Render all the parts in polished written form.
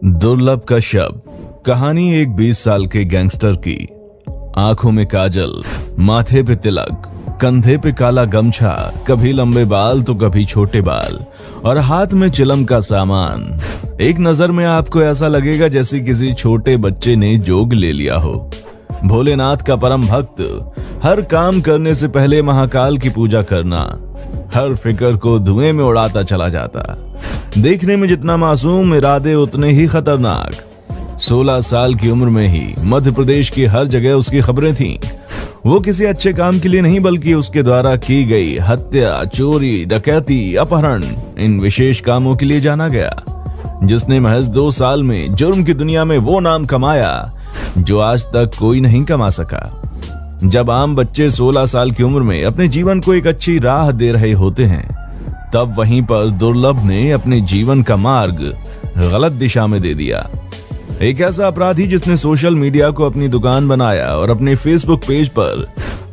दुर्लभ कश्यप। कहानी एक 20 साल के गैंगस्टर की। आंखों में काजल, माथे पे तिलक, कंधे पे काला गमछा, कभी लंबे बाल तो कभी छोटे बाल और हाथ में चिलम का सामान। एक नजर में आपको ऐसा लगेगा जैसे किसी छोटे बच्चे ने जोग ले लिया हो। भोलेनाथ का परम भक्त, हर काम करने से पहले महाकाल की पूजा करना, हर फिक्र को धुएं में उड़ाता चला जाता। देखने में जितना मासूम, इरादे उतने ही खतरनाक। 16 साल की उम्र में ही मध्य प्रदेश की हर जगह उसकी खबरें थीं। वो किसी अच्छे काम के लिए नहीं बल्कि उसके द्वारा की गई हत्या, चोरी, डकैती, अपहरण, इन विशेष कामों के लिए जाना गया। जिसने महज 2 साल में जुर्म की दुनिया में वो नाम कमाया जो आज तक कोई नहीं कमा सका। जब आम बच्चे 16 साल की उम्र में अपने जीवन को एक अच्छी राह दे रहे होते हैं, तब वहीं पर दुर्लभ ने अपने जीवन का मार्ग गलत दिशा में दे दिया। एक ऐसा अपराधी जिसने सोशल मीडिया को अपनी दुकान बनाया और अपने फेसबुक पेज पर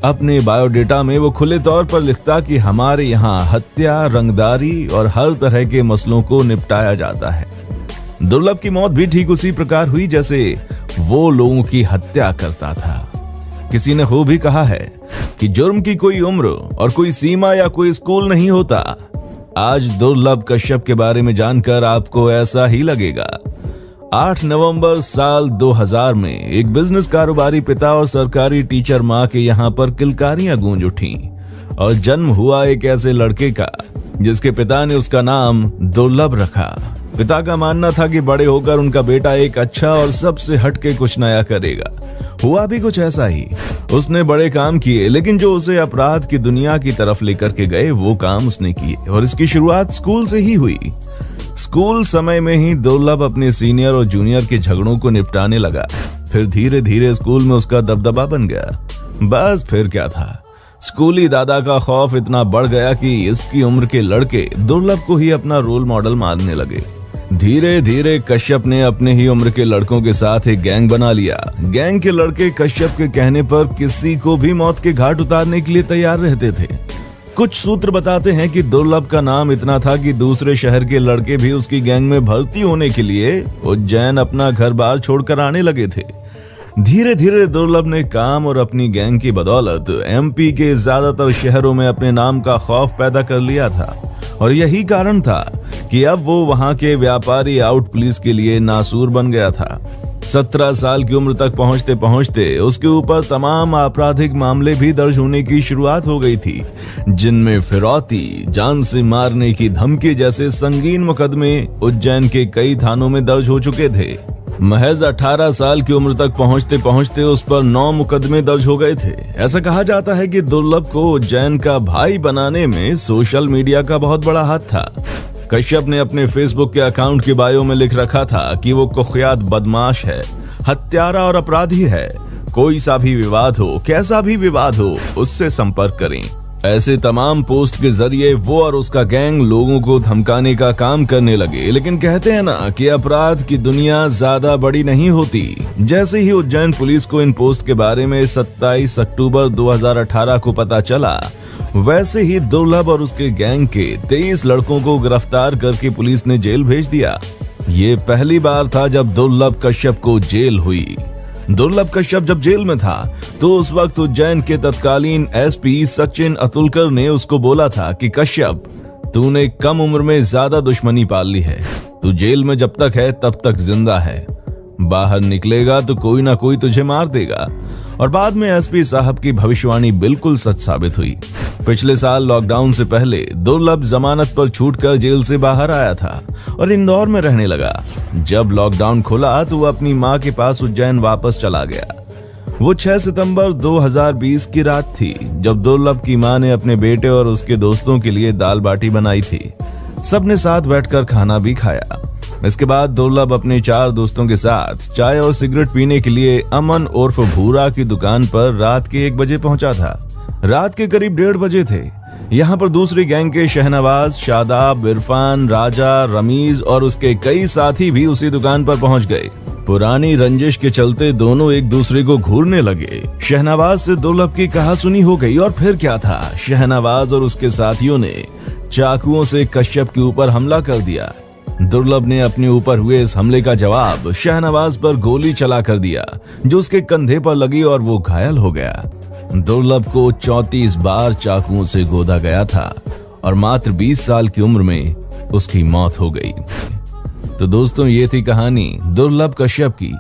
अपने बायोडेटा में वो खुले तौर पर लिखता कि हमारे यहाँ हत्या, रंगदारी और हर तरह के मसलों को निपटाया जाता है। दुर्लभ की मौत भी ठीक उसी प्रकार हुई जैसे वो लोगों की हत्या करता था। किसी ने खूब ही कहा है कि जुर्म की कोई उम्र और कोई सीमा या कोई स्कूल नहीं होता। आज दुर्लभ कश्यप के बारे में जानकर आपको ऐसा ही लगेगा। 8 नवंबर साल 2000 में एक बिजनेस कारोबारी पिता और सरकारी टीचर मां के यहां पर किलकारियां गूंज उठी और जन्म हुआ एक ऐसे लड़के का जिसके पिता ने उसका नाम दुर्लभ रखा। पिता का मानना था कि बड़े होकर उनका बेटा एक अच्छा और सबसे हटके कुछ नया करेगा। हुआ भी कुछ ऐसा ही। उसने बड़े काम किए, लेकिन जो उसे अपराध की दुनिया की तरफ लेकर के गए वो काम उसने किए और इसकी शुरुआत स्कूल से ही हुई। स्कूल समय में ही दुर्लभ अपने सीनियर और जूनियर के झगड़ों को निपटाने लगा। फिर धीरे धीरे स्कूल में उसका दबदबा बन गया। बस फिर क्या था, स्कूली दादा का खौफ इतना बढ़ गया कि इसकी उम्र के लड़के दुर्लभ को ही अपना रोल मॉडल मानने लगे। धीरे धीरे कश्यप ने अपने ही उम्र के लड़कों के साथ एक गैंग बना लिया। गैंग के लड़के कश्यप के कहने पर किसी को भी मौत के घाट उतारने के लिए तैयार रहते थे। कुछ सूत्र बताते हैं कि दुर्लभ का नाम इतना था कि दूसरे शहर के लड़के भी उसकी गैंग में भर्ती होने के लिए उज्जैन अपना घर बार छोड़कर आने लगे थे। धीरे धीरे दुर्लभ ने काम और अपनी गैंग की बदौलत एमपी के ज्यादातर शहरों में अपने नाम का खौफ पैदा कर लिया था और यही कारण था कि अब वो वहां के व्यापारी आउट पुलिस के लिए नासूर बन गया था। 17 साल की उम्र तक पहुंचते पहुंचते उसके ऊपर तमाम आपराधिक मामले भी दर्ज होने की शुरुआत हो गई थी, जिनमें फिरौती, जान से मारने की धमकी जैसे संगीन मुकदमे उज्जैन के कई थानों में दर्ज हो चुके थे। महज 18 साल की उम्र तक पहुंचते पहुंचते उस पर 9 मुकदमे दर्ज हो गए थे। ऐसा कहा जाता है कि दुर्लभ को उज्जैन का भाई बनाने में सोशल मीडिया का बहुत बड़ा हाथ था। कश्यप ने अपने फेसबुक के अकाउंट की बायो में लिख रखा था कि वो कुख्यात बदमाश है, हत्यारा और अपराधी है। कोई सा भी विवाद हो, कैसा भी विवाद हो, उससे संपर्क करें। ऐसे तमाम पोस्ट के जरिए वो और उसका गैंग लोगों को धमकाने का काम करने लगे। लेकिन कहते हैं ना कि अपराध की दुनिया ज्यादा बड़ी नहीं होती। जैसे ही उज्जैन पुलिस को इन पोस्ट के बारे में 27 अक्टूबर 2018 को पता चला, वैसे ही दुर्लभ और उसके गैंग के 23 लड़कों को गिरफ्तार करके पुलिस ने जेल भेज दिया। ये पहली बार था जब दुर्लभ कश्यप को जेल हुई। दुर्लभ कश्यप जब जेल में था तो उस वक्त उज्जैन के तत्कालीन एसपी सचिन अतुलकर ने उसको बोला था कि कश्यप, तूने कम उम्र में ज्यादा दुश्मनी पाल ली है। तू जेल में जब तक है तब तक जिंदा है, बाहर निकलेगा तो कोई ना कोई तुझे मार देगा। और बाद में एसपी साहब की भविष्यवाणी बिल्कुल सच साबित हुई। पिछले साल लॉकडाउन से पहले दुर्लभ जमानत पर छूटकर जेल से बाहर आया था और इंदौर में रहने लगा। जब लॉकडाउन खुला तो वो अपनी मां के पास उज्जैन वापस चला गया। वो 6 सितंबर 2020 की रात थी जब दुर्लभ की मां ने अपने बेटे और उसके दोस्तों के लिए दाल बाटी बनाई थी। सबने साथ बैठकर खाना भी खाया। इसके बाद दुर्लभ अपने 4 दोस्तों के साथ चाय और सिगरेट पीने के लिए अमन उर्फ भूरा की दुकान पर रात के 1 बजे पहुंचा था। रात के करीब 1:30 बजे थे। यहाँ पर दूसरी गैंग के शहनवाज, शादाब, इरफान, राजा, रमीज और उसके कई साथी भी उसी दुकान पर पहुंच गए। पुरानी रंजिश के चलते दोनों एक दूसरे को घूरने लगे। शहनवाज से दुर्लभ की कहासुनी हो गई और फिर क्या था, शहनवाज और उसके साथियों ने चाकुओं से कश्यप के ऊपर हमला कर दिया। दुर्लभ ने अपने ऊपर हुए इस हमले का जवाब शहनवाज पर गोली चला कर दिया, जो उसके कंधे पर लगी और वो घायल हो गया। दुर्लभ को 34 बार चाकुओं से गोदा गया था और मात्र 20 साल की उम्र में उसकी मौत हो गई। तो दोस्तों, ये थी कहानी दुर्लभ कश्यप की।